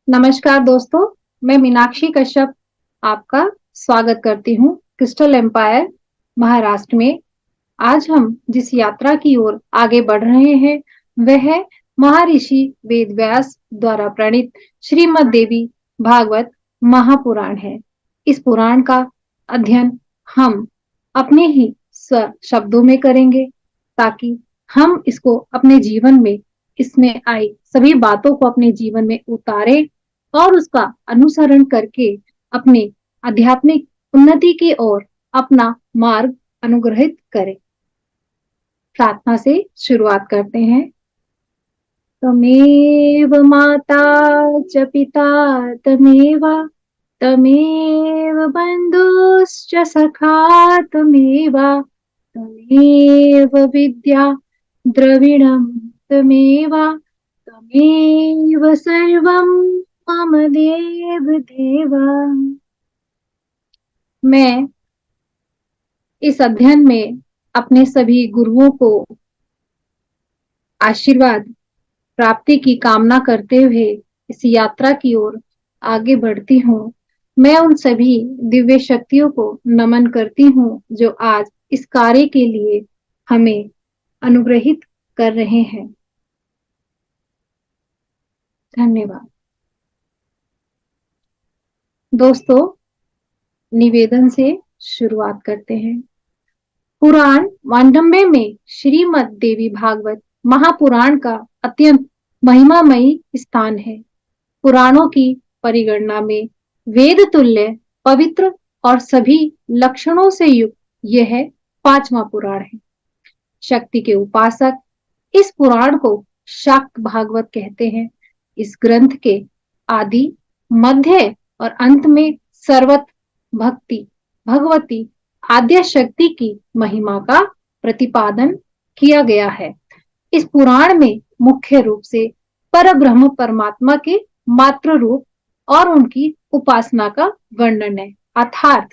नमस्कार दोस्तों, मैं मीनाक्षी कश्यप आपका स्वागत करती हूँ क्रिस्टल एम्पायर महाराष्ट्र में। आज हम जिस यात्रा की ओर आगे बढ़ रहे हैं वह है महर्षि वेदव्यास द्वारा प्रणीत श्रीमद् देवी भागवत महापुराण है। इस पुराण का अध्ययन हम अपने ही शब्दों में करेंगे ताकि हम इसको अपने जीवन में इसमें आई सभी बातों को अपने जीवन में उतारें और उसका अनुसरण करके अपने आध्यात्मिक उन्नति की ओर अपना मार्ग अनुग्रहित करें। प्रार्थना से शुरुआत करते हैं। तमेव माता च पिता तमेव तमेव बन्धुश्च सखा तमेव तमेव विद्या द्रविणं तमेव तमेव सर्वं मम देव देव। मैं इस अध्ययन में अपने सभी गुरुओं को आशीर्वाद प्राप्ति की कामना करते हुए इस यात्रा की ओर आगे बढ़ती हूँ। मैं उन सभी दिव्य शक्तियों को नमन करती हूँ जो आज इस कार्य के लिए हमें अनुग्रहित कर रहे हैं। धन्यवाद। दोस्तों, निवेदन से शुरुआत करते हैं। पुराण मांडम्य में श्रीमद् देवी भागवत महापुराण का अत्यंत महिमामयी स्थान है। पुराणों की परिगणना में वेद तुल्य पवित्र और सभी लक्षणों से युक्त यह पांचवा पुराण है। शक्ति के उपासक इस पुराण को शाक्त भागवत कहते हैं। इस ग्रंथ के आदि मध्य और अंत में सर्वत्र भगवती आद्य शक्ति की महिमा का प्रतिपादन किया गया है। इस पुराण में मुख्य रूप से परब्रह्म परमात्मा के मात्र रूप और उनकी उपासना का वर्णन है। अर्थात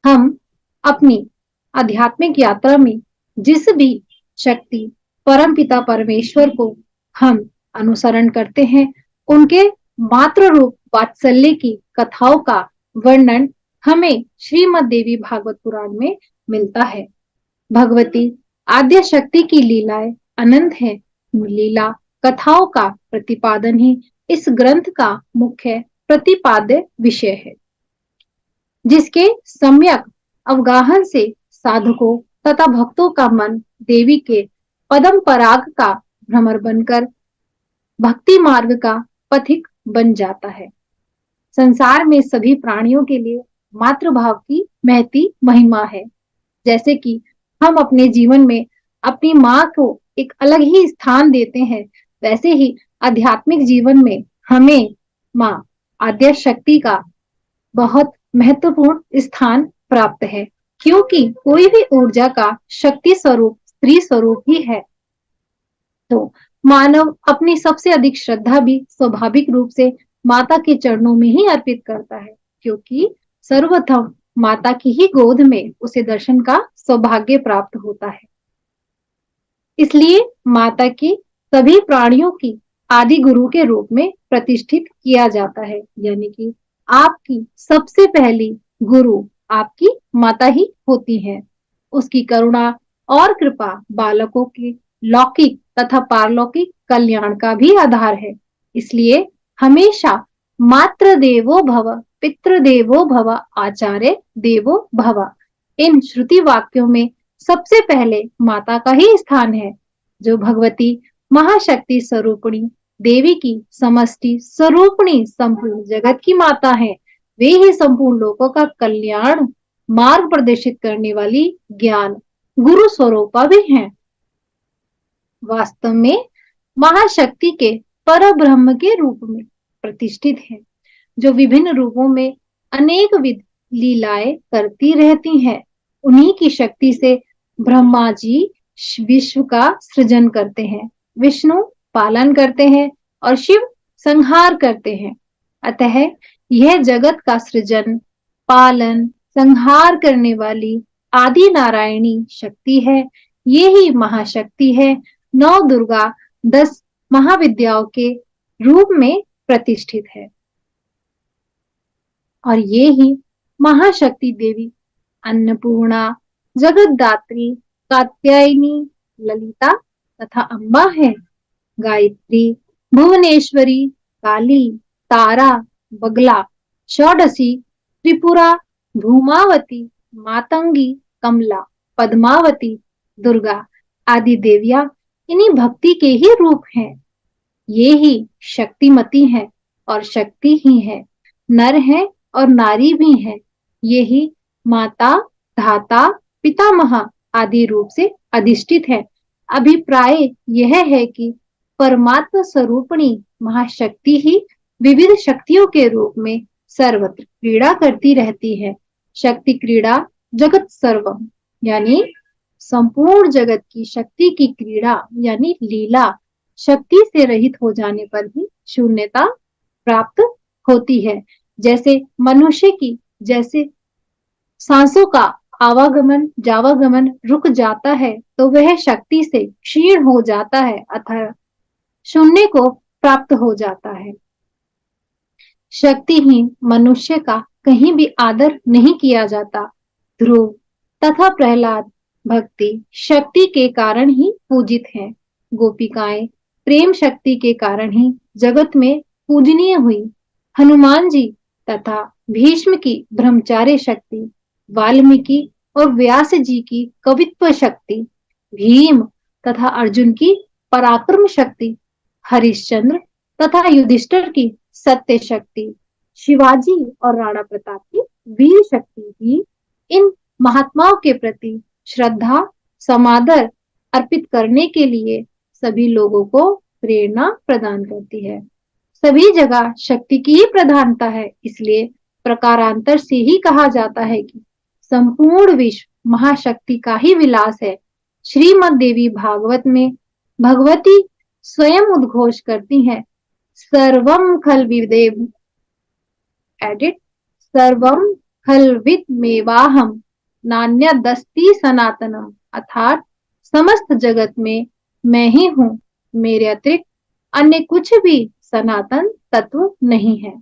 हम अपनी आध्यात्मिक यात्रा में जिस भी शक्ति परमपिता परमेश्वर को हम अनुसरण करते हैं उनके मात्र रूप वात्सल्य की कथाओं का वर्णन हमें श्रीमद् देवी भागवत पुराण में मिलता है। भगवती आद्य शक्ति की लीलाएं अनंत है। लीला कथाओं का प्रतिपादन ही इस ग्रंथ का मुख्य प्रतिपाद्य विषय है, जिसके सम्यक अवगाहन से साधकों तथा भक्तों का मन देवी के पदम पराग का भ्रमर बनकर भक्ति मार्ग का पथिक बन जाता है। संसार में सभी प्राणियों के लिए मातृभाव की महती महिमा है। जैसे कि हम अपने जीवन में अपनी माँ को एक अलग ही स्थान देते हैं, वैसे ही आध्यात्मिक जीवन में हमें माँ आद्य शक्ति का बहुत महत्वपूर्ण स्थान प्राप्त है, क्योंकि कोई भी ऊर्जा का शक्ति स्वरूप स्त्री स्वरूप ही है। तो मानव अपनी सबसे अधिक श्रद्धा भी स्वाभाविक रूप से माता के चरणों में ही अर्पित करता है, क्योंकि सर्वप्रथम माता की ही गोद में उसे दर्शन का सौभाग्य प्राप्त होता है। इसलिए माता की सभी प्राणियों की आदि गुरु के रूप में प्रतिष्ठित किया जाता है, यानी कि आपकी सबसे पहली गुरु आपकी माता ही होती है। उसकी करुणा और कृपा बालकों के लौकिक तथा पारलौकिक कल्याण का भी आधार है। इसलिए हमेशा मातृ देवो भव, पितृ देवो भव, आचार्य देवो भव, इन श्रुति वाक्यों में सबसे पहले माता का ही स्थान है, जो भगवती महाशक्ति स्वरूपिणी देवी की समष्टि स्वरूपिणी संपूर्ण जगत की माता है। वे ही संपूर्ण लोगों का कल्याण मार्ग प्रदर्शित करने वाली ज्ञान गुरु स्वरूपा भी हैं। वास्तव में महाशक्ति के पर ब्रह्म के रूप में प्रतिष्ठित है, जो विभिन्न रूपों में अनेक विध लीलाएं करती रहती हैं। उन्हीं की शक्ति से ब्रह्मा जी विश्व का सृजन करते हैं, विष्णु पालन करते हैं और शिव संहार करते हैं। अतः यह जगत का सृजन, पालन, संहार करने वाली आदि नारायणी शक्ति है। ये ही महाशक्ति है। 9 दुर्गा 10 महाविद्याओं के रूप में प्रतिष्ठित है। और ये ही महाशक्ति देवी अन्नपूर्णा, जगतदात्री, कात्यायनी, ललिता तथा अम्बा है। गायत्री, भुवनेश्वरी, काली, तारा, बगला, षोडशी, त्रिपुरा, धूमावती, मातंगी, कमला, पद्मावती, दुर्गा आदि देवियां इन्हीं भक्ति के ही रूप हैं। ये ही शक्तिमती है और शक्ति ही है, नर है और नारी भी है। ये ही माता, धाता, पितामह आदि रूप से अधिष्ठित है। अभिप्राय यह है कि परमात्मा स्वरूपणी महाशक्ति ही विविध शक्तियों के रूप में सर्वत्र क्रीड़ा करती रहती है। शक्ति क्रीड़ा जगत सर्वम, यानी संपूर्ण जगत की शक्ति की क्रीड़ा यानी लीला शक्ति से रहित हो जाने पर ही शून्यता प्राप्त होती है। जैसे मनुष्य की जैसे सांसों का आवागमन जावागमन रुक जाता है तो वह शक्ति से क्षीण हो जाता है अतः शून्य को प्राप्त हो जाता है। शक्तिहीन मनुष्य का कहीं भी आदर नहीं किया जाता। ध्रुव तथा प्रहलाद भक्ति शक्ति के कारण ही पूजित हैं। गोपिकाएं प्रेम शक्ति के कारण ही जगत में पूजनीय हुई। हनुमान जी तथा भीष्म की ब्रह्मचार्य शक्ति, वाल्मीकि और व्यास जी की कवित्व शक्ति, भीम तथा अर्जुन की पराक्रम शक्ति, हरिश्चंद्र तथा युधिष्ठिर की सत्य शक्ति, शिवाजी और राणा प्रताप की वीर शक्ति ही इन महात्माओं के प्रति श्रद्धा समादर अर्पित करने के लिए सभी लोगों को प्रेरणा प्रदान करती है। सभी जगह शक्ति की ही प्रधानता है, इसलिए प्रकारांतर से ही कहा जाता है कि संपूर्ण विश्व महाशक्ति का ही विलास है। श्रीमद् देवी भागवत में भगवती स्वयं उद्घोष करती हैं, सर्वम खल्विदेव एडिट सर्वम खल्विदमेवाहम नान्यदस्ति सनातनम, अर्थात समस्त जगत में मैं ही हूँ, मेरे अतिरिक्त अन्य कुछ भी सनातन तत्व नहीं है।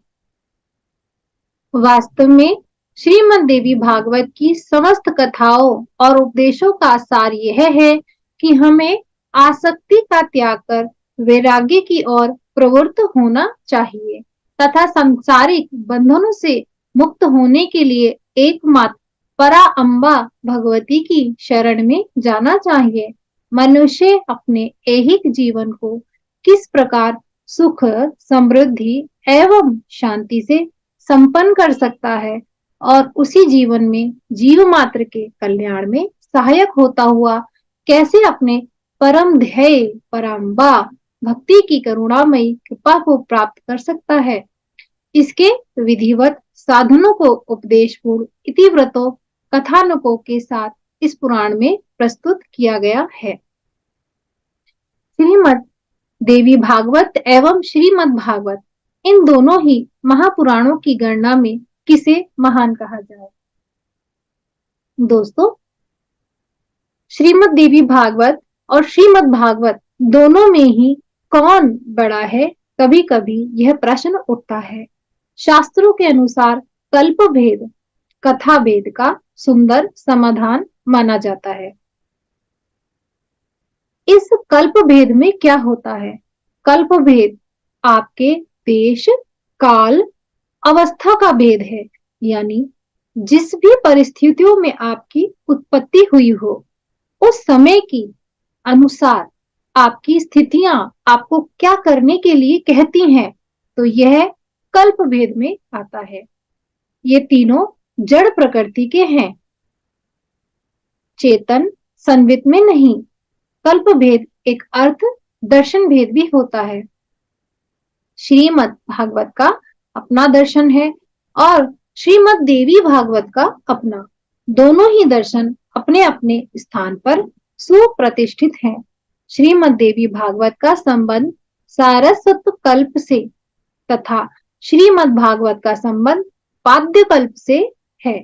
वास्तव में श्रीमद् देवी भागवत की समस्त कथाओं और उपदेशों का सार यह है कि हमें आसक्ति का त्याग कर वैराग्य की ओर प्रवृत्त होना चाहिए तथा सांसारिक बंधनों से मुक्त होने के लिए एकमात्र परा अम्बा भगवती की शरण में जाना चाहिए। मनुष्य अपने ऐहिक जीवन को किस प्रकार सुख, समृद्धि एवं शांति से संपन्न कर सकता है और उसी जीवन में जीव मात्र के कल्याण में सहायक होता हुआ कैसे अपने परम ध्येय पराम्बा भक्ति की करुणामयी कृपा को प्राप्त कर सकता है, इसके विधिवत साधनों को उपदेश पूर्व इतिव्रतों कथानकों के साथ इस पुराण में प्रस्तुत किया गया है। श्रीमद् देवी भागवत एवं श्रीमद् भागवत इन दोनों ही महापुराणों की गणना में किसे महान कहा जाए? दोस्तों, श्रीमद् देवी भागवत और श्रीमद् भागवत दोनों में ही कौन बड़ा है, कभी कभी यह प्रश्न उठता है। शास्त्रों के अनुसार कल्प भेद कथा भेद का सुंदर समाधान माना जाता है। इस कल्प भेद में क्या होता है? कल्प भेद आपके देश, काल, अवस्था का भेद है, यानी जिस भी परिस्थितियों में आपकी उत्पत्ति हुई हो, उस समय की अनुसार आपकी स्थितियां आपको क्या करने के लिए कहती हैं, तो यह कल्प भेद में आता है। ये तीनों जड़ प्रकृति के हैं, चेतन संवित में नहीं। कल्प भेद एक अर्थ दर्शन भेद भी होता है। श्रीमद् भागवत का अपना दर्शन है और श्रीमद् देवी भागवत का अपना। दोनों ही दर्शन अपने अपने स्थान पर सुप्रतिष्ठित हैं। श्रीमद् देवी भागवत का संबंध सारस्वत कल्प से तथा श्रीमद् भागवत का संबंध पाद्य कल्प से है।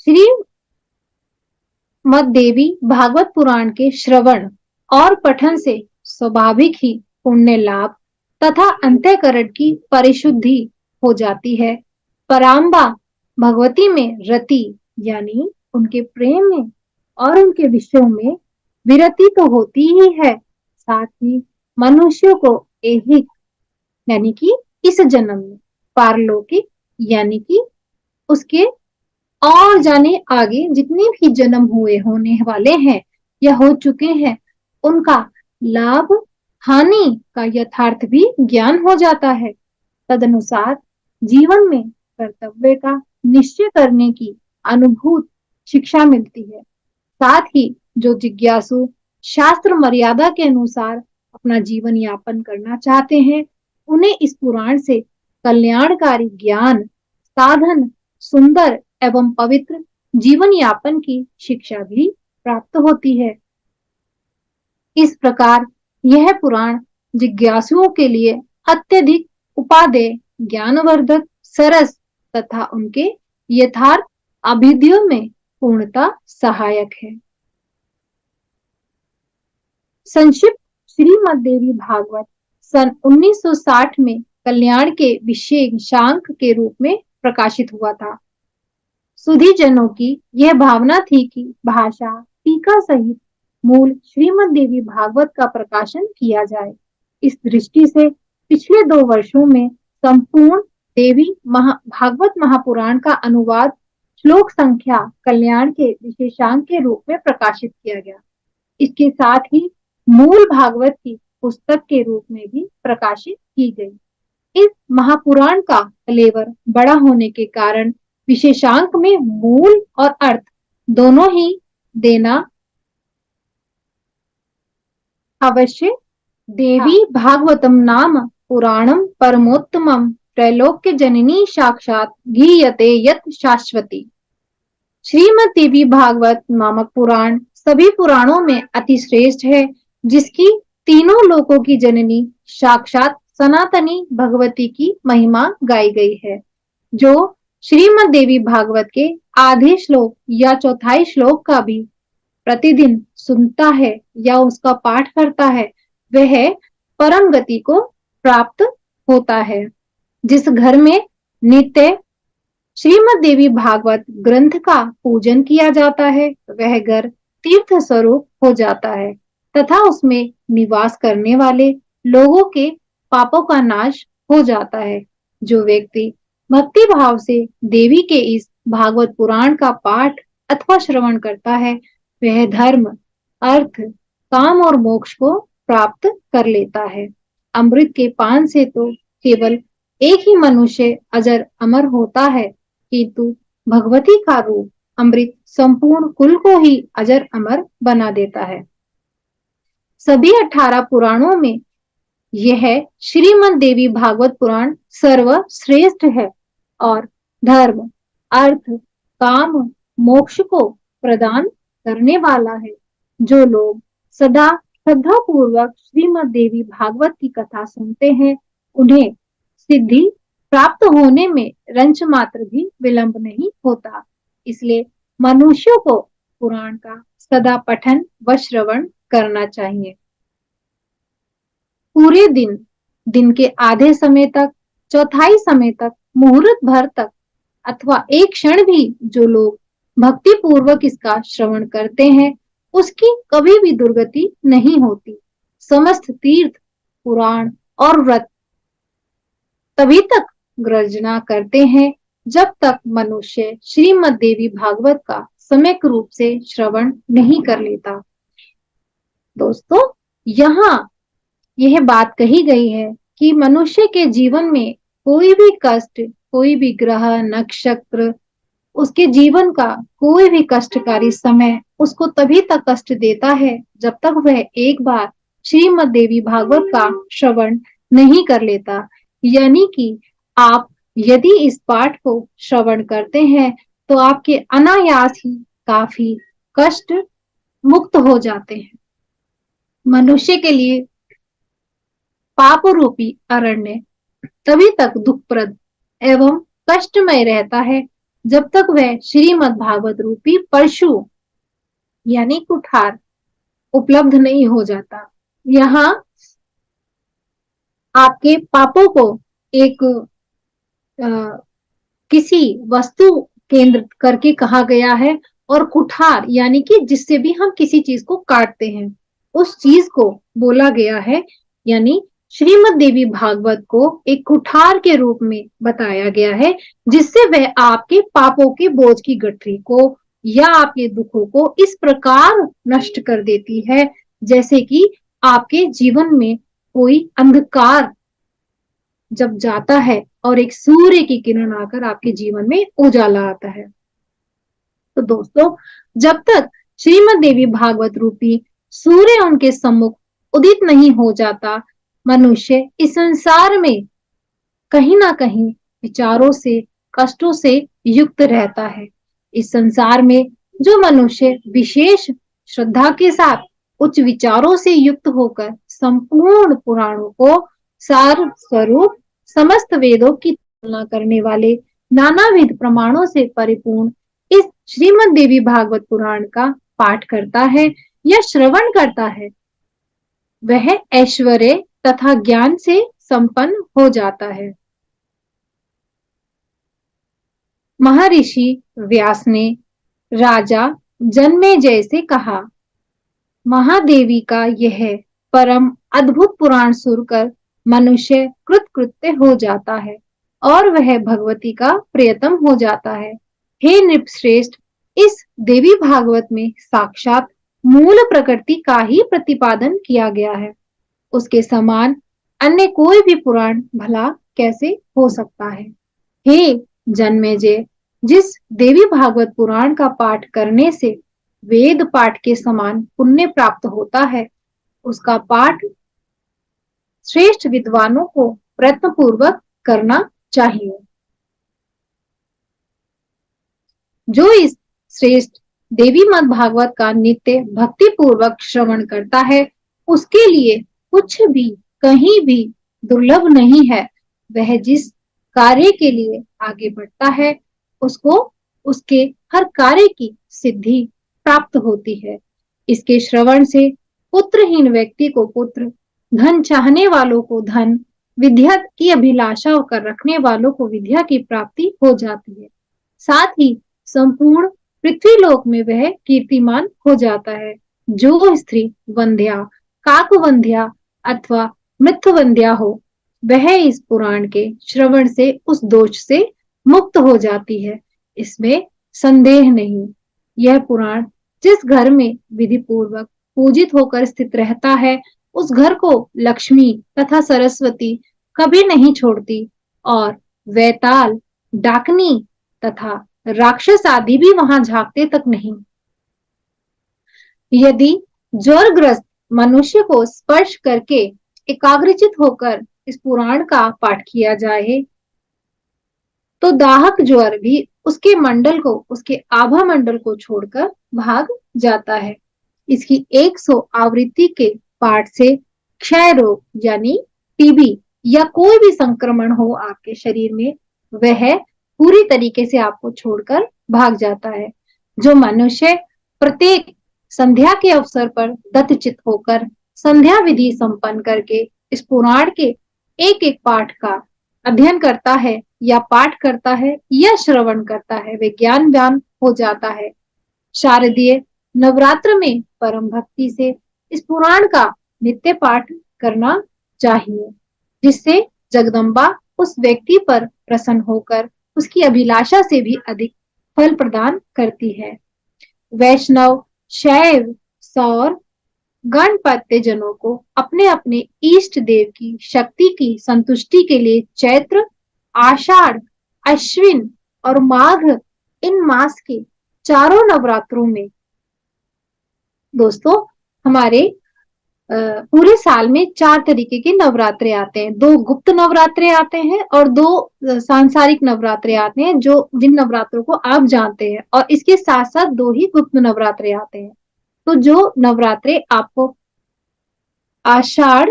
श्रीमद् देवी भागवत पुराण के श्रवण और पठन से स्वाभाविक ही पुण्य लाभ तथा अंतःकरण की परिशुद्धि हो जाती है। पराम्बा भगवती में रति यानी उनके प्रेम में और उनके विषयों में विरति तो होती ही है, साथ ही मनुष्यों को ऐहिक यानी कि इस जन्म में, पारलौकिक यानी कि उसके और जाने आगे जितने भी जन्म हुए होने वाले हैं या हो चुके हैं, उनका लाभ हानि का यथार्थ भी ज्ञान हो जाता है। तदनुसार जीवन में कर्तव्य का निश्चय करने की अनुभूत शिक्षा मिलती है। साथ ही जो जिज्ञासु शास्त्र मर्यादा के अनुसार अपना जीवन यापन करना चाहते हैं, उन्हें इस पुराण से कल्याणकारी ज्ञान, साधन, सुंदर एवं पवित्र जीवन यापन की शिक्षा भी प्राप्त होती है। इस प्रकार यह पुराण जिज्ञासुओं के लिए अत्यधिक उपादेय, ज्ञानवर्धक, सरस तथा उनके यथार्थ अभिध्यों में पूर्णतः सहायक है। संक्षिप्त श्रीमद् देवी भागवत सन 1960 में कल्याण के विशेषांक के रूप में प्रकाशित हुआ था। सुधी जनों की यह भावना थी कि भाषा, टीका सहित मूल श्रीमद् देवी भागवत का प्रकाशन किया जाए। इस दृष्टि से पिछले 2 वर्षों में संपूर्ण देवी भागवत महापुराण का अनुवाद श्लोक संख्या कल्याण के विशेषांक के रूप में प्रकाशित किया गया। इसके साथ ही मूल भागवत की पुस्तक के रूप में भी प्रकाशित की गई। इस महापुराण का कलेवर बड़ा होने के कारण विशेषांक में मूल और अर्थ दोनों ही देना अवश्य। देवी भागवतम नाम पुराणम परमोत्तमम त्रैलोक्य जननी साक्षात गीयते यत शाश्वती। श्रीमद् देवी भागवत नामक पुराण सभी पुराणों में अति श्रेष्ठ है, जिसकी तीनों लोकों की जननी साक्षात सनातनी भगवती की महिमा गाई गई है। जो श्रीमद् देवी भागवत के आधे श्लोक या चौथाई श्लोक का भी प्रतिदिन सुनता है या उसका पाठ करता है, वह परम गति को प्राप्त होता है। जिस घर में नित्य श्रीमद् देवी भागवत ग्रंथ का पूजन किया जाता है, वह घर तीर्थ स्वरूप हो जाता है तथा उसमें निवास करने वाले लोगों के पापों का नाश हो जाता है। जो व्यक्ति भक्ति भाव से देवी के इस भागवत पुराण का पाठ अथवा श्रवण करता है, वह धर्म, अर्थ, काम और मोक्ष को प्राप्त कर लेता है। अमृत के पान से तो केवल एक ही मनुष्य अजर अमर होता है, किंतु भगवती का रूप अमृत संपूर्ण कुल को ही अजर अमर बना देता है। सभी 18 पुराणों में यह श्रीमद् देवी भागवत पुराण सर्वश्रेष्ठ है और धर्म, अर्थ, काम, मोक्ष को प्रदान करने वाला है। जो लोग सदा श्रद्धा पूर्वक श्रीमद् देवी भागवत की कथा सुनते हैं, उन्हें सिद्धि प्राप्त होने में रंच मात्र भी विलंब नहीं होता। इसलिए मनुष्यों को पुराण का सदा पठन व श्रवण करना चाहिए। पूरे दिन के आधे समय तक, चौथाई समय तक, मुहूर्त भर तक अथवा एक क्षण भी जो लोग भक्ति पूर्वक इसका श्रवण करते हैं, उसकी कभी भी दुर्गति नहीं होती। समस्त तीर्थ, पुराण और व्रत तभी तक गर्जना करते हैं जब तक मनुष्य श्रीमद् देवी भागवत का सम्यक रूप से श्रवण नहीं कर लेता। दोस्तों, यहाँ यह बात कही गई है कि मनुष्य के जीवन में कोई भी कष्ट, कोई भी ग्रह, नक्षत्र, उसके जीवन का कोई भी कष्टकारी समय उसको तभी तक कष्ट देता है जब तक वह एक बार श्रीमद् देवी भागवत का श्रवण नहीं कर लेता। यानी कि आप यदि इस पाठ को श्रवण करते हैं तो आपके अनायास ही काफी कष्ट मुक्त हो जाते हैं। मनुष्य के लिए पाप रूपी अरण्य तभी तक दुखप्रद एवं कष्टमय रहता है जब तक वह श्रीमद् भागवत रूपी परशु यानी कुठार उपलब्ध नहीं हो जाता। यहाँ आपके पापों को एक किसी वस्तु केंद्र करके कहा गया है, और कुठार यानी कि जिससे भी हम किसी चीज को काटते हैं उस चीज को बोला गया है। यानी श्रीमद् देवी भागवत को एक कुठार के रूप में बताया गया है, जिससे वह आपके पापों के बोझ की गठरी को या आपके दुखों को इस प्रकार नष्ट कर देती है, जैसे कि आपके जीवन में कोई अंधकार जब जाता है और एक सूर्य की किरण आकर आपके जीवन में उजाला आता है। तो दोस्तों, जब तक श्रीमद् देवी भागवत रूपी सूर्य उनके सम्मुख उदित नहीं हो जाता, मनुष्य इस संसार में कहीं ना कहीं विचारों से, कष्टों से युक्त रहता है। इस संसार में जो मनुष्य विशेष श्रद्धा के साथ उच्च विचारों से युक्त होकर संपूर्ण पुराणों को सार स्वरूप समस्त वेदों की तुलना करने वाले नानाविध प्रमाणों से परिपूर्ण इस श्रीमद् देवी भागवत पुराण का पाठ करता है या श्रवण करता है, वह ऐश्वर्य तथा ज्ञान से संपन्न हो जाता है। महर्षि व्यास ने राजा जन्मेजय से कहा, महादेवी का यह परम अद्भुत पुराण सुनकर मनुष्य कृतकृत्य हो जाता है और वह भगवती का प्रियतम हो जाता है। हे नृपश्रेष्ठ, इस देवी भागवत में साक्षात मूल प्रकृति का ही प्रतिपादन किया गया है। उसके समान अन्य कोई भी पुराण भला कैसे हो सकता है। हे जन्मेजय, जिस देवी भागवत पुराण का पाठ करने से वेद पाठ के समान पुण्य प्राप्त होता है, उसका पाठ श्रेष्ठ विद्वानों को प्रयत्न पूर्वक करना चाहिए। जो इस श्रेष्ठ देवी मद भागवत का नित्य भक्ति पूर्वक श्रवण करता है, उसके लिए कुछ भी कहीं भी दुर्लभ नहीं है। वह जिस कार्य के लिए आगे बढ़ता है, उसको उसके हर कार्य की सिद्धि प्राप्त होती है। इसके श्रवण से पुत्रहीन व्यक्ति को पुत्र, धन चाहने वालों को धन, विद्या की अभिलाषा कर रखने वालों को विद्या की प्राप्ति हो जाती है। साथ ही संपूर्ण पृथ्वी लोक में वह कीर्तिमान हो जाता है। जो स्त्री वंध्या, काकवंध्या अथवा मृत्युवंध्या हो, वह इस पुराण के श्रवण से उस दोष से मुक्त हो जाती है, इसमें संदेह नहीं। यह पुराण जिस घर में विधि पूर्वक पूजित होकर स्थित रहता है, उस घर को लक्ष्मी तथा सरस्वती कभी नहीं छोड़ती और वैताल, डाकनी तथा राक्षस आदि भी वहां झांकते तक नहीं। यदि ज्वरग्रस्त मनुष्य को स्पर्श करके एकाग्रचित होकर इस पुराण का पाठ किया जाए, तो दाहक ज्वर भी उसके मंडल को, उसके आभा मंडल को छोड़कर भाग जाता है। इसकी 100 आवृत्ति के पाठ से क्षय रोग यानी टीबी या कोई भी संक्रमण हो आपके शरीर में, वह पूरी तरीके से आपको छोड़कर भाग जाता है। जो मनुष्य प्रत्येक संध्या के अवसर पर दत्तचित होकर संध्या विधि संपन्न करके इस पुराण के एक एक पाठ का अध्ययन करता है या पाठ करता है या श्रवण करता है, वे ज्ञानवान हो जाता है। शारदीय नवरात्र में परम भक्ति से इस पुराण का नित्य पाठ करना चाहिए, जिससे जगदम्बा उस व्यक्ति पर प्रसन्न होकर उसकी अभिलाषा से भी अधिक फल प्रदान करती है। वैष्णव, शैव, सौर, गणपत्य जनों को अपने अपने इष्ट देव की शक्ति की संतुष्टि के लिए चैत्र, आषाढ़, अश्विन और माघ इन मास के चारों नवरात्रों में, दोस्तों हमारे पूरे साल में 4 तरीके के नवरात्रे आते हैं। 2 गुप्त नवरात्रे आते हैं और 2 सांसारिक नवरात्रे आते हैं, जो जिन नवरात्रों को आप जानते हैं, और इसके साथ साथ 2 ही गुप्त नवरात्रे आते हैं। तो जो नवरात्रे आपको आषाढ़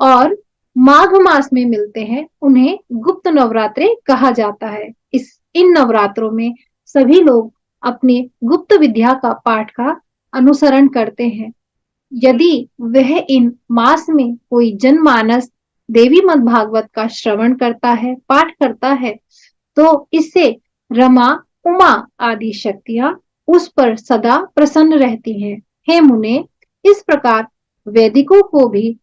और माघ मास में मिलते हैं, उन्हें गुप्त नवरात्रे कहा जाता है। इन नवरात्रों में सभी लोग अपने गुप्त विद्या का पाठ का अनुसरण करते हैं। यदि वह इन मास में कोई जनमानस देवी मद भागवत का श्रवण करता है, पाठ करता है, तो इससे रमा, उमा आदि शक्तियां उस पर सदा प्रसन्न रहती हैं। हे मुने, इस प्रकार वैदिकों को भी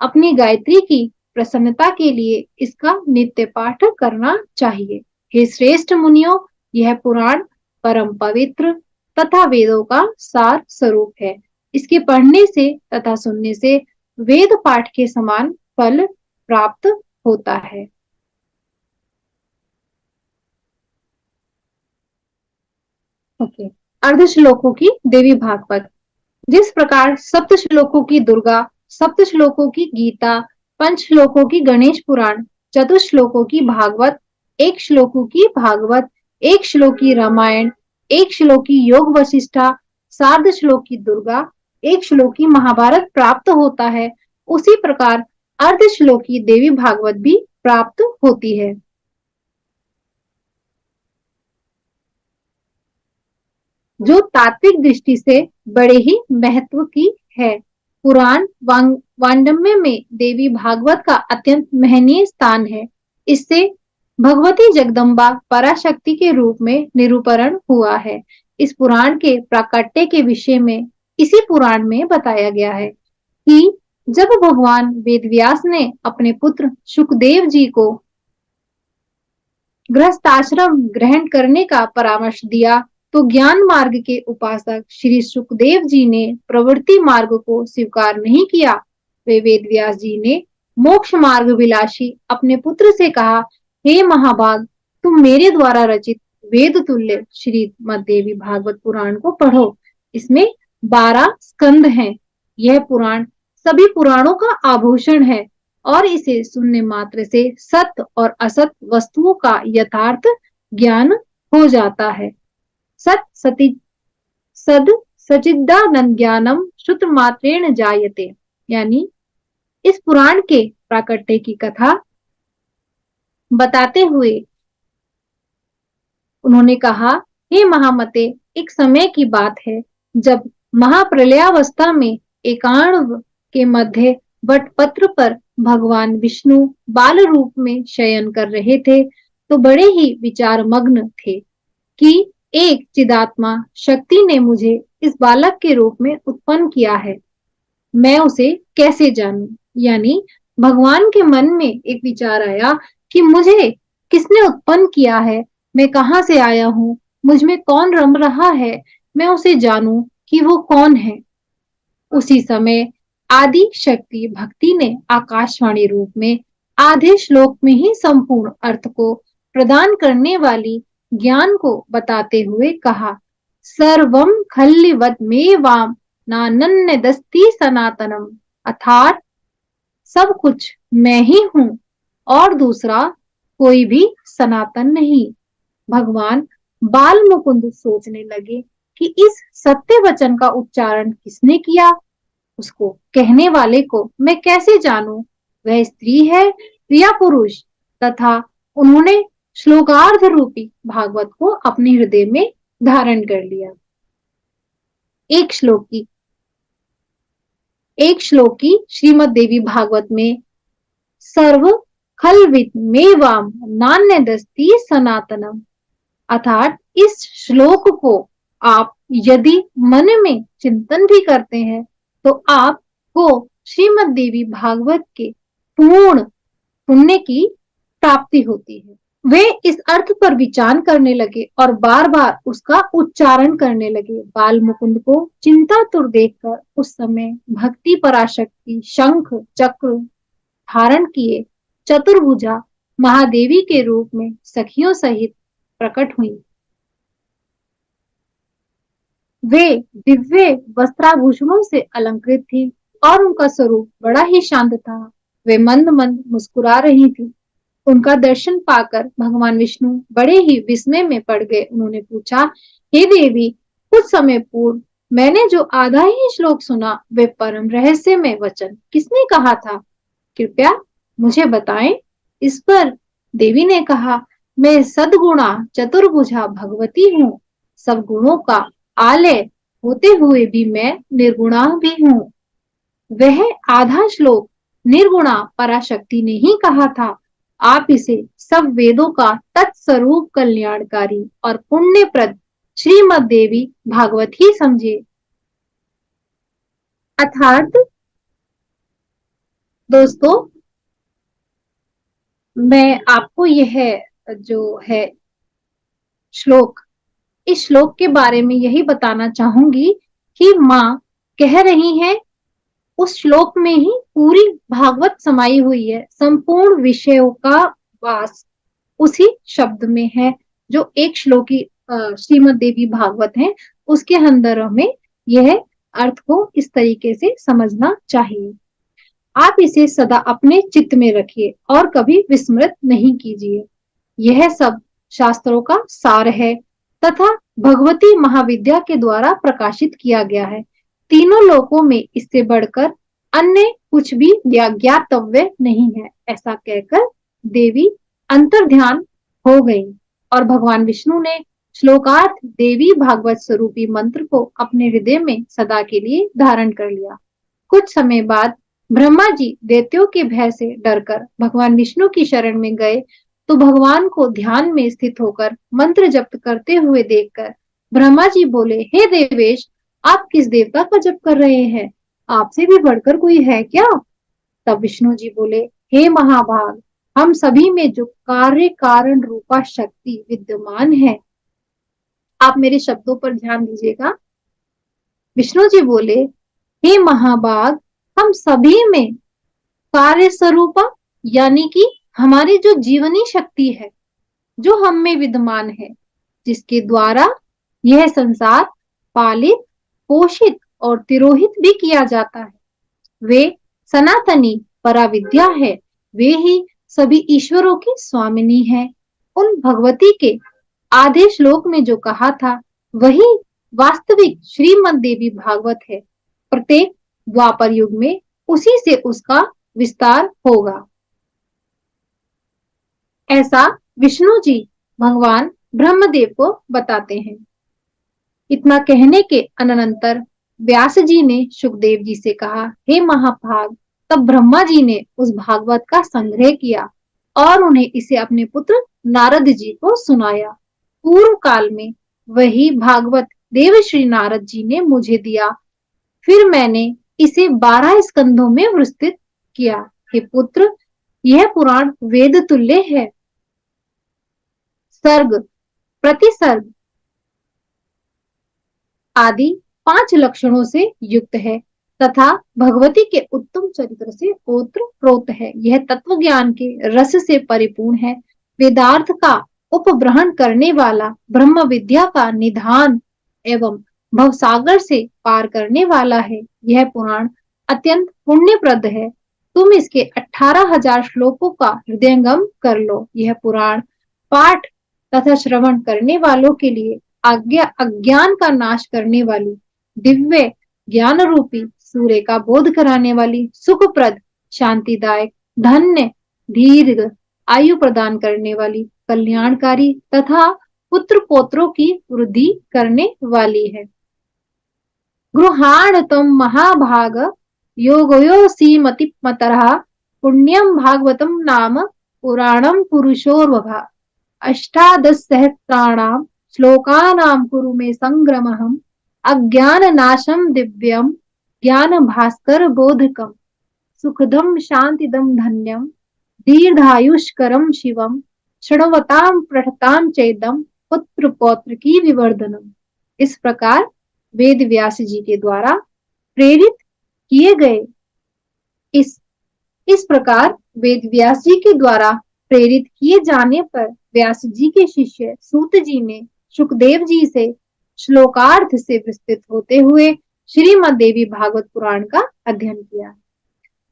अपनी गायत्री की प्रसन्नता के लिए इसका नित्य पाठ करना चाहिए। हे श्रेष्ठ मुनियों, यह पुराण परम पवित्र तथा वेदों का सार स्वरूप है। इसके पढ़ने से तथा सुनने से वेद पाठ के समान फल प्राप्त होता है। ओके, अर्ध श्लोकों की देवी भागवत। जिस प्रकार सप्त श्लोकों की दुर्गा, सप्त श्लोकों की गीता, पंच श्लोकों की गणेश पुराण, चतुश्लोकों की भागवत, एक श्लोकों की भागवत, एक श्लोक की रामायण, एक श्लोक की योग वशिष्ठा, सार्ध श्लोक की दुर्गा, एक श्लोक की महाभारत प्राप्त होता है, उसी प्रकार अर्ध श्लोक की देवी भागवत भी प्राप्त होती है, जो तात्विक दृष्टि से बड़े ही महत्व की है। पुराण वांडम्य में देवी भागवत का अत्यंत महनीय स्थान है। इससे भगवती जगदम्बा पराशक्ति के रूप में निरूपण हुआ है। इस पुराण के प्राकट्य के विषय में इसी पुराण में बताया गया है कि जब भगवान वेदव्यास ने अपने पुत्र सुखदेव जी को गृहस्थाश्रम ग्रहण करने का परामर्श दिया, तो ज्ञान मार्ग के उपासक श्री सुखदेव जी ने प्रवृत्ति मार्ग को स्वीकार नहीं किया। वे वेदव्यास जी ने मोक्ष मार्ग विलासी अपने पुत्र से कहा, हे महाभाग, तुम मेरे द्वारा रचित वेद तुल्य श्रीमद् देवी भागवत पुराण को पढ़ो। इसमें 12 स्कंद हैं। यह पुराण सभी पुराणों का आभूषण है और इसे सुनने मात्र से सत्य और असत वस्तुओं का यथार्थ ज्ञान हो जाता है। सत सति सद सचिदानंद ज्ञानम श्रुत मात्रेण जायते, यानी इस पुराण के प्राकट्य की कथा बताते हुए उन्होंने कहा, हे महामते, एक समय की बात है जब महाप्रलयावस्था में एकांत के मध्य वटपत्र पर भगवान विष्णु बाल रूप में शयन कर रहे थे, तो बड़े ही विचार मग्न थे कि एक चिदात्मा शक्ति ने मुझे इस बालक के रूप में उत्पन्न किया है, मैं उसे कैसे जानूं। यानी भगवान के मन में एक विचार आया कि मुझे किसने उत्पन्न किया है, मैं कहाँ से आया हूँ, मुझ में कौन रम रहा है, मैं उसे जानूं कि वो कौन है। उसी समय आदि शक्ति भक्ति ने आकाशवाणी रूप में आधे श्लोक में ही संपूर्ण अर्थ को प्रदान करने वाली ज्ञान को बताते हुए कहा, सर्वम खल्लिवत में वाम नानन्य दस्ती सनातनम, अर्थात सब कुछ मैं ही हूँ और दूसरा कोई भी सनातन नहीं। भगवान बाल मुकुंद सोचने लगे कि इस सत्य वचन का उच्चारण किसने किया, उसको कहने वाले को मैं कैसे जानूं, वह स्त्री है या पुरुष। तथा उन्होंने श्लोकार्ध रूपी भागवत को अपने हृदय में धारण कर लिया। एक श्लोक की श्रीमद् देवी भागवत में सर्व खलवित मेवाम नान्य दस्ती सनातनम, अर्थात इस श्लोक को आप यदि मन में चिंतन भी करते हैं तो आपको श्रीमद् देवी भागवत के पूर्ण पुण्य की प्राप्ति होती है। वे इस अर्थ पर विचार करने लगे और बार बार उसका उच्चारण करने लगे। बाल मुकुंद को चिंतातुर देखकर उस समय भक्ति पराशक्ति शंख चक्र धारण किए चतुर्भुजा महादेवी के रूप में सखियों सहित प्रकट हुई। वे दिव्य वस्त्राभूषणों से अलंकृत थी और उनका स्वरूप बड़ा ही शांत था। वे मंद मंद मुस्कुरा रही थी। उनका दर्शन पाकर भगवान विष्णु बड़े ही विस्मय में पड़ गए। उन्होंने पूछा, हे देवी, कुछ समय पूर्व मैंने जो आधा ही श्लोक सुना, वे परम रहस्यमय वचन किसने कहा था, कृपया मुझे बताएं। इस पर देवी ने कहा, मैं सद्गुणा चतुर्भुजा भगवती हूँ, सब गुणों का आलय होते हुए भी मैं निर्गुणा भी हूँ। वह आधा श्लोक निर्गुणा पराशक्ति ने ही कहा था। आप इसे सब वेदों का तत्स्वरूप कल्याणकारी और पुण्यप्रद श्रीमद् देवी भागवत ही समझे। अर्थात दोस्तों, मैं आपको यह जो है श्लोक, इस श्लोक के बारे में यही बताना चाहूंगी कि माँ कह रही हैं, उस श्लोक में ही पूरी भागवत समाई हुई है। संपूर्ण विषयों का वास उसी शब्द में है। जो एक श्लोकी श्रीमद् देवी भागवत है, उसके अंदर हमें यह अर्थ को इस तरीके से समझना चाहिए। आप इसे सदा अपने चित्त में रखिए और कभी विस्मृत नहीं कीजिए। यह सब शास्त्रों का सार है तथा भगवती महाविद्या के द्वारा प्रकाशित किया गया है। तीनों लोकों में इससे बढ़कर अन्य कुछ भी ज्ञातव्य नहीं है। ऐसा कहकर देवी अंतर्ध्यान हो गई और भगवान विष्णु ने श्लोकार्थ देवी भागवत स्वरूपी मंत्र को अपने हृदय में सदा के लिए धारण कर लिया। कुछ समय बाद ब्रह्मा जी दैत्यों के भय से डरकर भगवान विष्णु की शरण में गए, तो भगवान को ध्यान में स्थित होकर मंत्र जप करते हुए देखकर ब्रह्मा जी बोले, हे देवेश, आप किस देवता का जप कर रहे हैं? आपसे भी बढ़कर कोई है क्या? तब विष्णु जी बोले, हे महाभाग, हम सभी में जो कार्य कारण रूपा शक्ति विद्यमान है, आप मेरे शब्दों पर ध्यान दीजिएगा। विष्णु जी बोले, हे महाभाग, हम सभी में कार्य स्वरूपा यानी कि हमारी जो जीवनी शक्ति है, जो हम में विद्यमान है, जिसके द्वारा यह संसार पालित, पोषित और तिरोहित भी किया जाता है, वे सनातनी पराविद्या है। वे ही सभी ईश्वरों की स्वामिनी है। उन भगवती के आधे श्लोक में जो कहा था, वही वास्तविक श्रीमद् देवी भागवत है। प्रत्येक द्वापर युग में उसी से उसका विस्तार होगा। ऐसा विष्णु जी भगवान ब्रह्मदेव को बताते हैं। इतना कहने के अनंतर व्यास जी ने सुखदेव जी से कहा, हे महाभाग, तब ब्रह्मा जी ने उस भागवत का संग्रह किया और उन्हें इसे अपने पुत्र नारद जी को सुनाया। पूर्व काल में वही भागवत देवश्री नारद जी ने मुझे दिया। फिर मैंने इसे 12 स्कंधों में विस्तृत किया। हे पुत्र, यह पुराण वेद तुल्य है। सर्ग, प्रतिसर्ग आदि 5 लक्षणों से युक्त है तथा भगवती के उत्तम चरित्र से ओतप्रोत है। यह तत्व ज्ञान के रस से परिपूर्ण है। वेदार्थ का उपब्रहण करने वाला, ब्रह्म विद्या का निधान एवं भवसागर से पार करने वाला है। यह पुराण अत्यंत पुण्यप्रद है। तुम इसके 18,000 श्लोकों का हृदयंगम कर लो। यह पुराण पाठ तथा श्रवण करने वालों के लिए अज्ञान का नाश करने वाली, दिव्य ज्ञान रूपी सूर्य का बोध कराने वाली, सुखप्रद, शांतिदायक, धन्य, दीर्घ आयु प्रदान करने वाली, कल्याणकारी तथा पुत्र पौत्रों की वृद्धि करने वाली है। गृहाण तम महाभाग योगयोसीमति मतरः पुण्यम भागवतम नाम पुराणम पुरुषोर्वभा। 18,000 श्लोकानां कुरु मे संग्रमहम् अज्ञाननाशं दिव्यं ज्ञानभास्कर बोधकम् सुखदं शांतिदं धन्यं दीर्घायुष्करं शिवं शृण्वतां पठतां चेदं पुत्र पौत्र की विवर्धनम। इस प्रकार वेद व्यास जी के द्वारा प्रेरित किए गए इस प्रकार वेद व्यास जी के द्वारा प्रेरित किए जाने पर व्यास जी के शिष्य सूत जी ने सुखदेव जी से श्लोकार्थ से विस्तृत होते हुए श्रीमद् देवी भागवत पुराण का अध्ययन किया।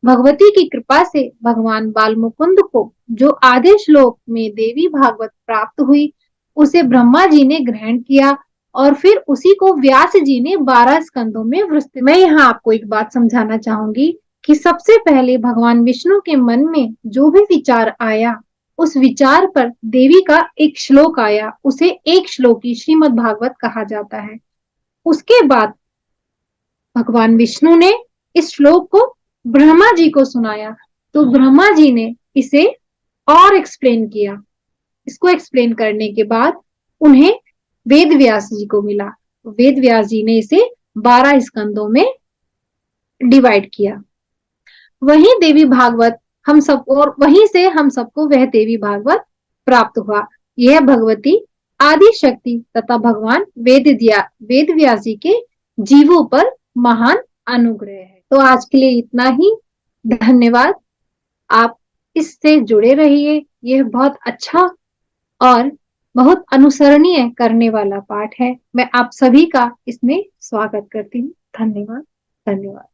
भगवती की कृपा से भगवान बाल मुकुंद को जो आधे श्लोक में देवी भागवत प्राप्त हुई, उसे ब्रह्मा जी ने ग्रहण किया और फिर उसी को व्यास जी ने 12 स्कंदों में विस्तृत। मैं यहाँ आपको एक बात समझाना चाहूंगी कि सबसे पहले भगवान विष्णु के मन में जो भी विचार आया, उस विचार पर देवी का एक श्लोक आया, उसे एक श्लोकी श्रीमद् भागवत कहा जाता है। उसके बाद भगवान विष्णु ने इस श्लोक को ब्रह्मा जी को सुनाया तो ब्रह्मा जी ने इसे और एक्सप्लेन किया। इसको एक्सप्लेन करने के बाद उन्हें वेद व्यास जी को मिला। वेद व्यास जी ने इसे 12 स्कंदों में डिवाइड किया। वहीं देवी भागवत हम सब, और वहीं से हम सबको वह देवी भागवत प्राप्त हुआ। यह भगवती आदि शक्ति तथा भगवान वेद व्यास जी के जीवों पर महान अनुग्रह है। तो आज के लिए इतना ही। धन्यवाद। आप इससे जुड़े रहिए। यह बहुत अच्छा और बहुत अनुसरणीय करने वाला पाठ है। मैं आप सभी का इसमें स्वागत करती हूँ। धन्यवाद। धन्यवाद।